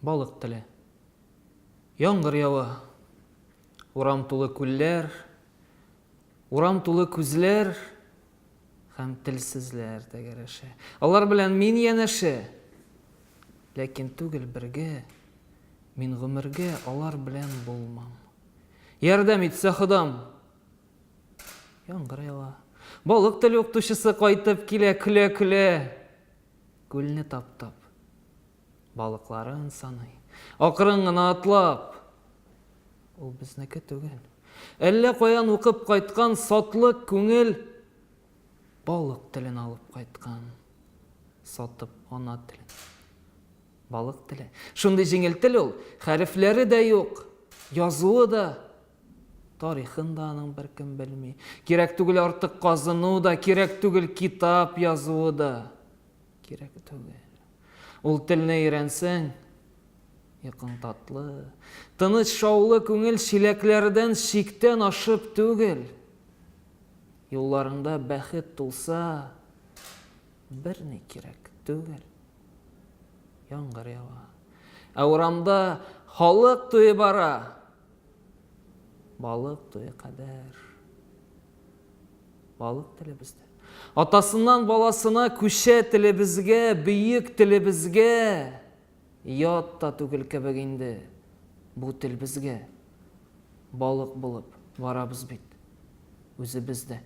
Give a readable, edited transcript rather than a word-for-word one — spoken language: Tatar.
Балык теле. Яңгыр ява. Урам тулы күлләр, урам тулы күзләр һәм телсезләр тәгәрәшә. Алар белән мин янәшә. Ләкин түгел бергә, мин гомергә алар белән булмам. Ярдәм итсә Ходам. Яңгыр ява. Балык теле укытучысы кайтып килә, көлә-көлә. Күлне таптап, балыкларын саный. Акрын гына атлап. Ул безнеке түгел. Әллә каян укып кайткан сатлык күңел балык телен алып кайткан. Сатып ана телен. Балык теле. Шундый җиңел тел ул. Хәрефләре дә юк, язуы да. Тарихын да аның беркем белми. Кирәк түгел артык казыну да, кирәк түгел китап язуы да. Кирәк түгел. Ул телне өйрәнсәң, якын татлы, тыныч шаулы күңел чиләкләрдән шиктән ашып түгел. Юлларында бәхет тулса, берни кирәк түгел. Яңгыр ява. Ә урамда халык туе бара. Балык туе кадәр. Балык теле бездә. Атасыннан баласына күчә телебезгә, бөек телебезгә. Ят та түгел кебек инде. Бу тел безгә. Балык булып барабыз бит. Үзебездә.